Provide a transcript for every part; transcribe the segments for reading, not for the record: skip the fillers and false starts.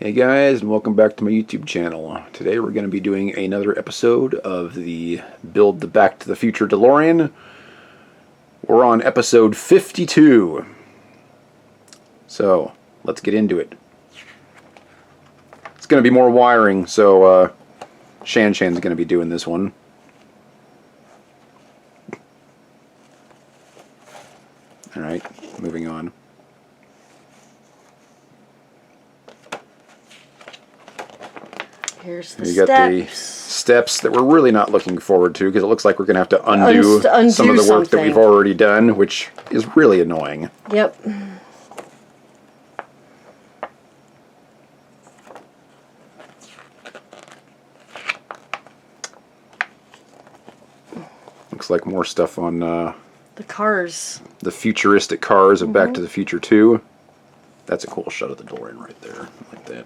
Hey guys, and welcome back to my YouTube channel. Today we're going to be doing another episode of the Build the Back to the Future DeLorean. We're on episode 52. So, let's get into it. It's going to be more wiring, so Shan's going to be doing this one. Alright, moving on. Here's the You got the steps that we're really not looking forward to because it looks like we're going to have to undo some of the work that we've already done, which is really annoying. Yep. Looks like more stuff on the cars. The futuristic cars of Back to the Future 2. That's a cool shot of the DeLorean right there. I like that.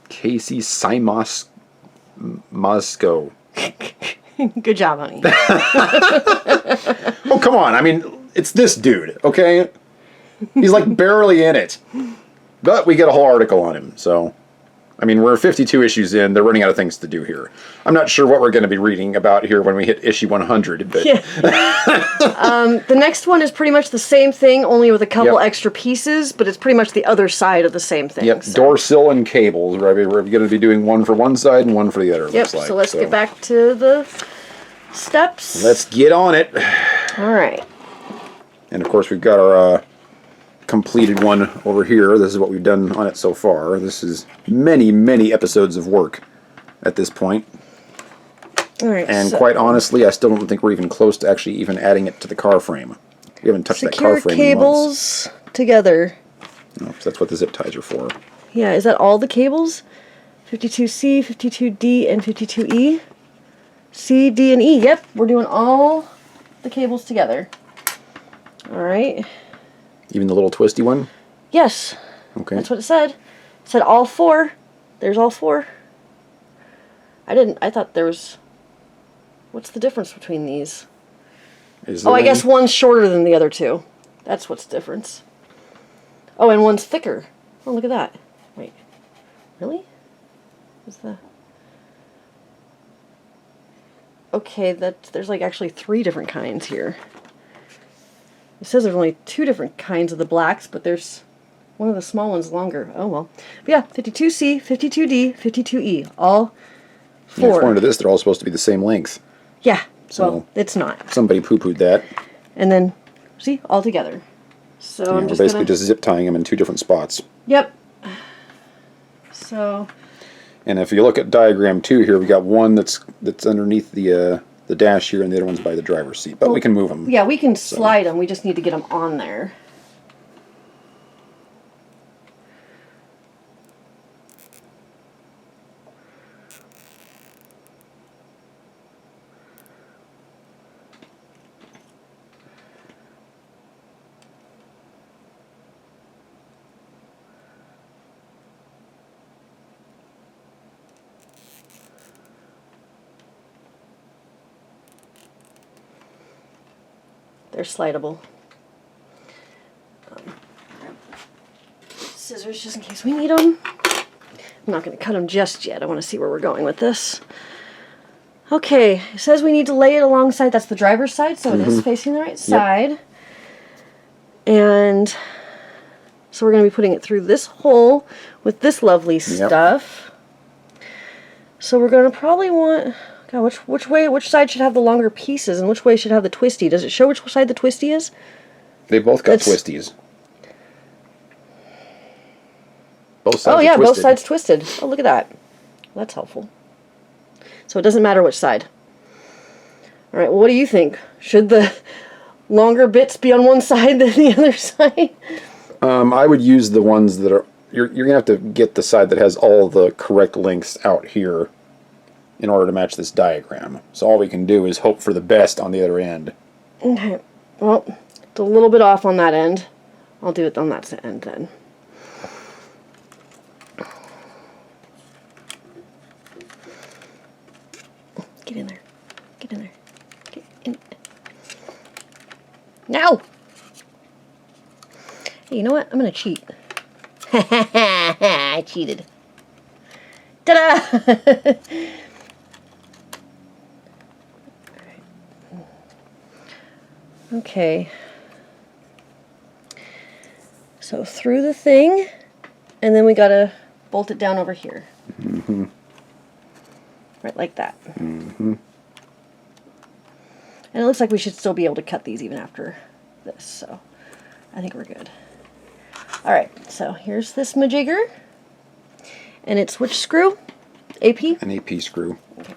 Casey Simos Moscow. Good job, honey. Oh, come on. I mean, it's this dude, okay? He's like barely in it. But we get a whole article on him, so... I mean, we're 52 issues in. They're running out of things to do here. I'm not sure what we're going to be reading about here when we hit issue 100, but... Yeah. The next one is pretty much the same thing, only with a couple extra pieces, but it's pretty much the other side of the same thing. Yep, so. Door sill and cables. Right? We're going to be doing one for one side and one for the other, looks like. So let's get back to the steps. Let's get on it. All right. And, of course, we've got our... completed one over here. This is what we've done on it so far. This is many, many episodes of work at this point. All right, and quite honestly, I still don't think we're even close to actually even adding it to the car frame. We haven't touched that car frame in months. Secure cables together. No, that's what the zip ties are for. Yeah, is that all the cables? 52C, 52D, and 52E? C, D, and E. Yep, we're doing all the cables together. All right. Even the little twisty one? Yes. Okay. That's what it said. It said all four. There's all four. I thought there was... What's the difference between these? Oh, I guess one's shorter than the other two. That's what's the difference. Oh, and one's thicker. Oh, look at that. Wait. Really? What's the... Okay, there's like actually 3 different kinds here. It says there's only 2 different kinds of the blacks, but there's one of the small ones longer. Oh, well. But yeah, 52C, 52D, 52E. All 4. Yeah, according to this, they're all supposed to be the same length. Yeah, so well, it's not. Somebody poo-pooed that. And then, see, all together. So yeah, I'm just we're basically just zip tying them in 2 different spots. Yep. So... And if you look at diagram 2 here, we got one that's underneath the dash here, and the other one's by the driver's seat. But we can move them. Yeah, we can slide them. We just need to get them on there. They're slidable. Scissors just in case we need them. I'm not going to cut them just yet. I want to see where we're going with this. Okay, it says we need to lay it alongside. That's the driver's side, so it is facing the right side. And so we're going to be putting it through this hole with this lovely stuff. So we're going to probably want... God, which side should have the longer pieces and which way should have the twisty? Does it show which side the twisty is? They both got twisties. Both sides are twisted. Both sides twisted. Oh, look at that. That's helpful. So it doesn't matter which side. All right, well, what do you think? Should the longer bits be on one side than the other side? I would use the ones that are... You're going to have to get the side that has all the correct lengths out here in order to match this diagram. So all we can do is hope for the best on the other end. Okay. Well, it's a little bit off on that end. I'll do it on that end then. Get in there. Get in there. Get in. No! Hey, you know what? I'm gonna cheat. I cheated. Ta-da! Okay. So through the thing, and then we gotta bolt it down over here. Mm-hmm. Right like that. Mm-hmm. And it looks like we should still be able to cut these even after this, so I think we're good. Alright, so here's this majigger. And it's which screw? AP? An AP screw. Okay.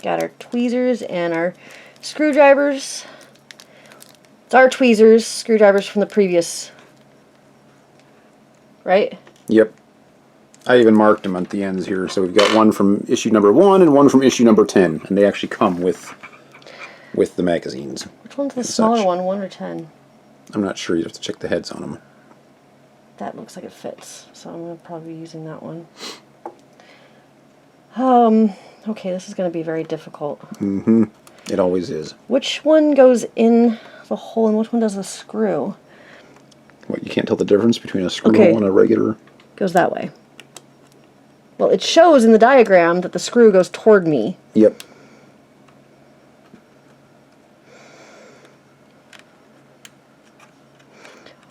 Got our tweezers and our screwdrivers. It's our tweezers, screwdrivers from the previous, right? Yep. I even marked them at the ends here. So we've got one from issue number 1 and one from issue number 10. And they actually come with the magazines. Which one's the smaller one, 1 or 10? I'm not sure. You have to check the heads on them. That looks like it fits, so I'm going to probably be using that one. Okay, this is going to be very difficult. Mm-hmm. It always is. Which one goes in the hole and which one does the screw? What, you can't tell the difference between a screw Okay. hole and a regular? Goes that way. Well, it shows in the diagram that the screw goes toward me. Yep.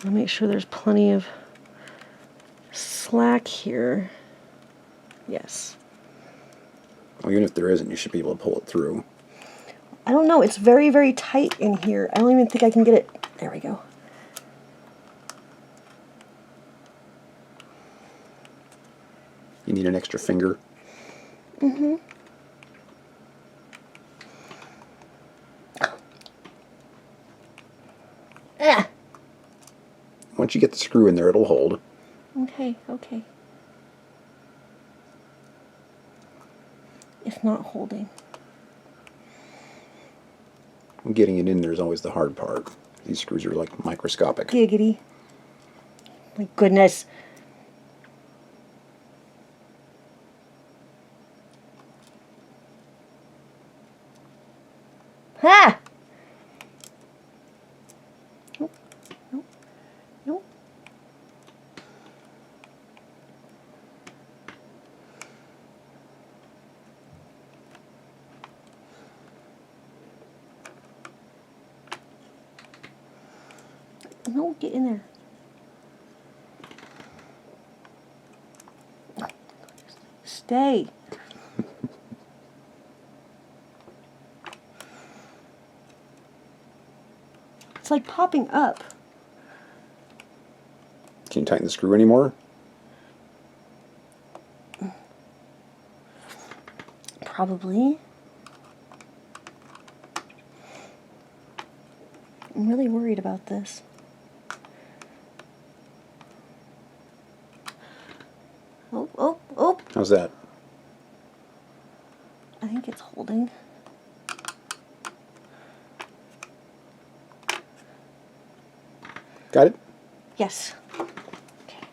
I'll make sure there's plenty of slack here. Yes. Well, even if there isn't, you should be able to pull it through. I don't know. It's very, very tight in here. I don't even think I can get it. There we go. You need an extra finger. Mm-hmm. Ah! Once you get the screw in there, it'll hold. Okay, okay. It's not holding. Getting it in there is always the hard part. These screws are like microscopic. Giggity. My goodness. Ha! Nope. Nope. Nope. No, get in there. Stay. It's like popping up. Can you tighten the screw anymore? Probably. I'm really worried about this. Oh, oh, oh. How's that? I think it's holding. Got it? Yes. Okay.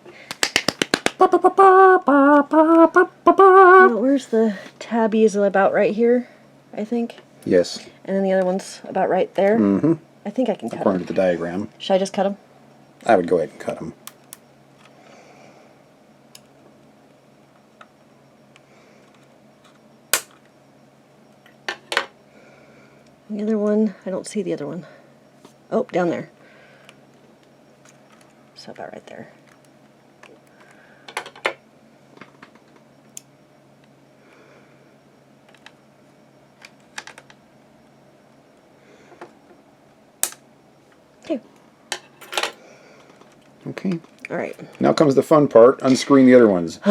Where's the tabby? Is it about right here, I think? Yes. And then the other one's about right there? Mm-hmm. I think I can cut According them. to the diagram. Should I just cut them? I would go ahead and cut them. The other one, I don't see the other one. Oh, down there. So about right there. Okay. Okay. All right. Now comes the fun part, unscrewing the other ones. Is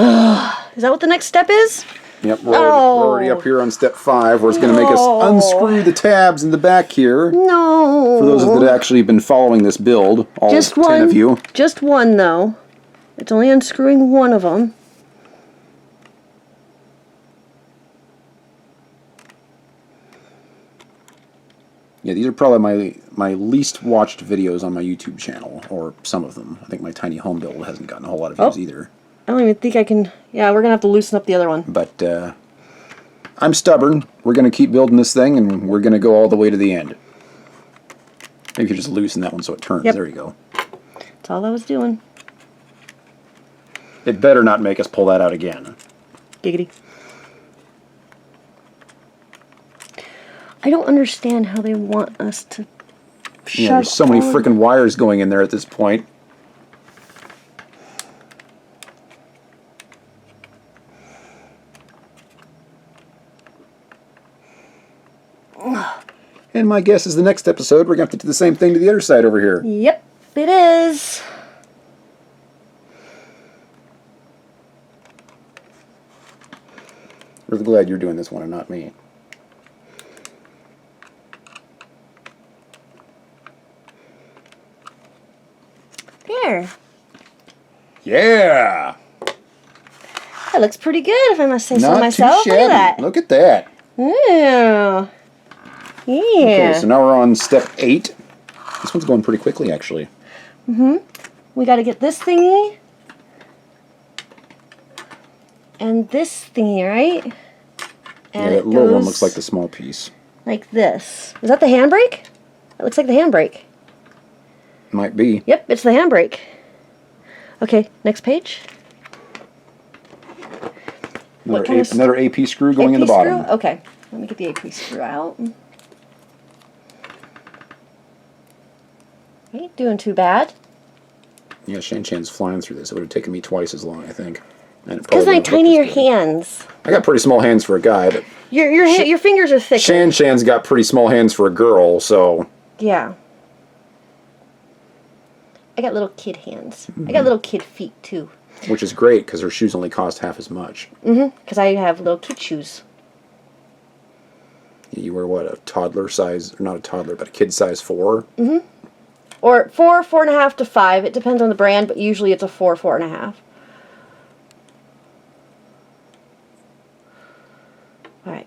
that what the next step is? Yep, we're already up here on step 5, where it's going to make us unscrew the tabs in the back here. No. For those that have actually been following this build, all Just 10 one. of you. Just one, though. It's only unscrewing one of them. Yeah, these are probably my least watched videos on my YouTube channel, or some of them. I think my tiny home build hasn't gotten a whole lot of views either. I don't even think I can... Yeah, we're going to have to loosen up the other one. But I'm stubborn. We're going to keep building this thing, and we're going to go all the way to the end. Maybe you just loosen that one so it turns. Yep. There you go. That's all I was doing. It better not make us pull that out again. Giggity. I don't understand how they want us to shove Yeah, there's so many all- freaking wires going in there at this point. And my guess is the next episode we're going to have to do the same thing to the other side over here. Yep, it is. Really glad you're doing this one and not me. There. Yeah! That looks pretty good, if I must say so Not myself. too Look at shabby. that. Look at that. Yeah. Yeah. Okay, so now we're on step 8. This one's going pretty quickly, actually. We got to get this thingy. And this thingy, right? Yeah, And that it little one goes looks like the small piece. like this. Is that the handbrake? It looks like the handbrake. Might be. Yep, it's the handbrake. Okay, next page. What kind of Another AP screw going in the AP bottom. screw? Okay, let me get the AP screw out. Ain't doing too bad. Yeah, Shan Chan's flying through this. It would have taken me twice as long, I think. Because my tinier hands. I got pretty small hands for a guy, but Your fingers are thicker. Shan Chan's got pretty small hands for a girl, so... Yeah. I got little kid hands. I got little kid feet too. Which is great, because her shoes only cost half as much. Because I have little kid shoes. You wear, what, a toddler size... Or not a toddler, but a kid size 4? Or 4, 4.5 to 5. It depends on the brand, but usually it's a 4, 4.5. Alright.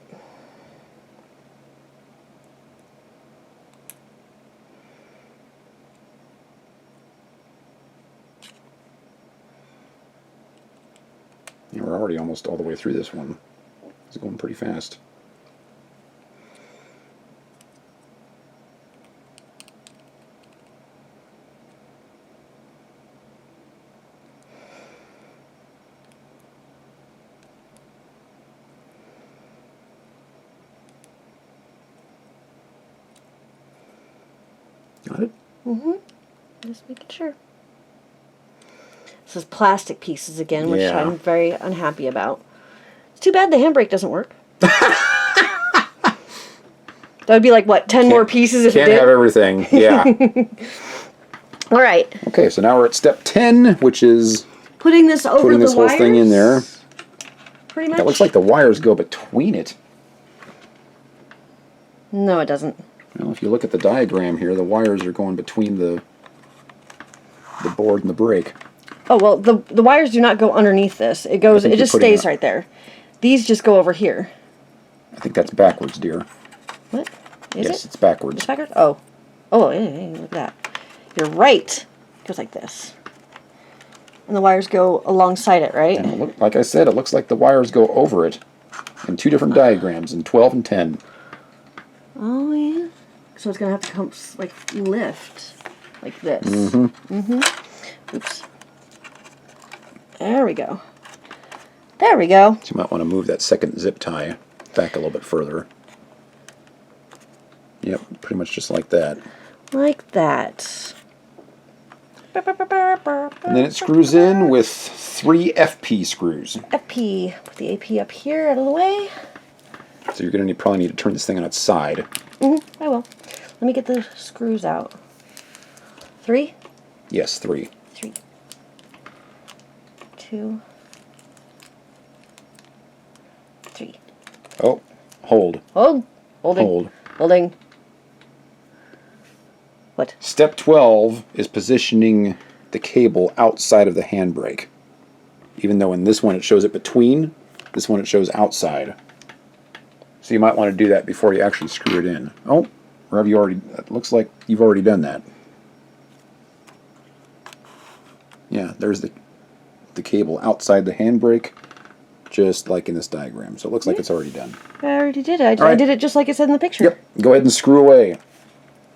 Yeah, we're already almost all the way through this one. It's going pretty fast. Got it? Just making sure. This is plastic pieces again, which Yeah. I'm very unhappy about. It's too bad the handbrake doesn't work. That would be like, what, 10 more pieces if it Can't did? have everything. Yeah. All right. Okay, so now we're at step 10, which is Putting this over putting the this whole thing in there. wires, pretty much. That looks like the wires go between it. No, it doesn't. Well, if you look at the diagram here, the wires are going between the board and the brake. Oh, well, the wires do not go underneath this. It goes. think It you're just putting stays that- right there. These just go over here. I think that's backwards, dear. What? Is Yes, it? it's backwards. It's backwards? Oh. Oh, hey, look at that. You're right. It goes like this. And the wires go alongside it, right? And like I said, it looks like the wires go over it in 2 different diagrams, in 12 and 10. Oh, yeah. So it's going to have to come, like, lift. Like this. Oops. There we go. There we go. So you might want to move that second zip tie back a little bit further. Yep, pretty much just like that. Like that. And then it screws in with 3 FP screws. FP. Put the AP up here out of the way. So you're going to probably need to turn this thing on its side. I will. Let me get the screws out. 3? Yes, 3. 3. 2. 3. Oh, hold. Hold. Holding. Hold. Holding. What? Step 12 is positioning the cable outside of the handbrake. Even though in this one it shows it between, this one it shows outside. So you might want to do that before you actually screw it in. Oh, or have you already, it looks like you've already done that. Yeah, there's the cable outside the handbrake. just like in this diagram. So it looks like it's already done. I already did it. I right. did it just like it said in the picture. Yep. Go ahead and screw away.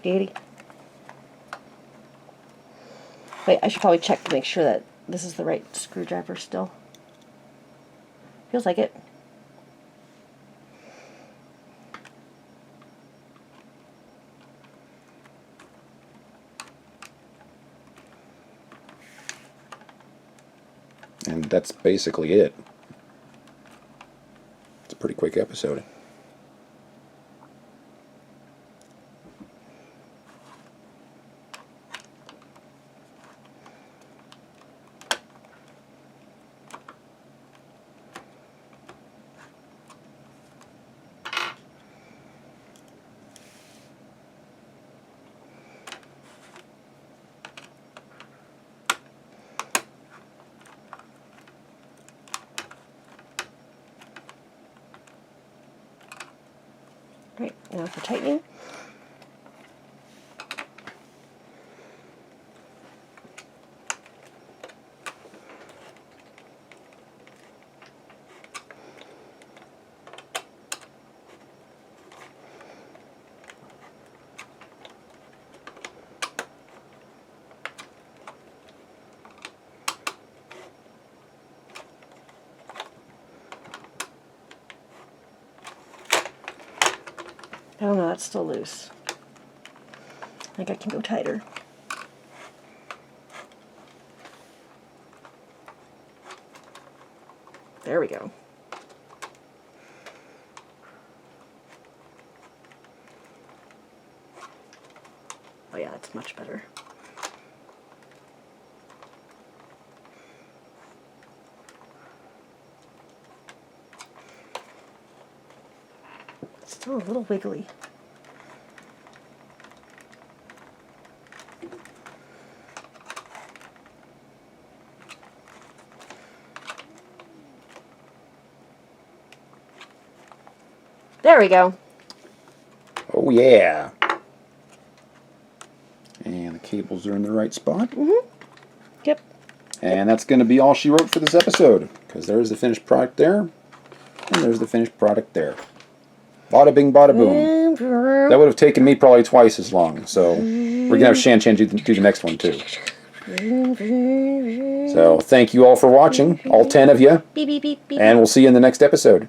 Giggity. Wait, I should probably check to make sure that this is the right screwdriver still. Feels like it. And that's basically it. It's a pretty quick episode. Right, now for tightening. Oh no, that's still loose. I think I can go tighter. There we go. Oh yeah, that's much better. Still a little wiggly. There we go. Oh yeah. And the cables are in the right spot. Yep. And that's going to be all she wrote for this episode. Because there's the finished product there. And there's the finished product there. Bada bing, bada boom. That would have taken me probably twice as long. So we're going to have Shan Chan do the next one too. So thank you all for watching. All 10 of you. Beep, beep, beep, beep. And we'll see you in the next episode.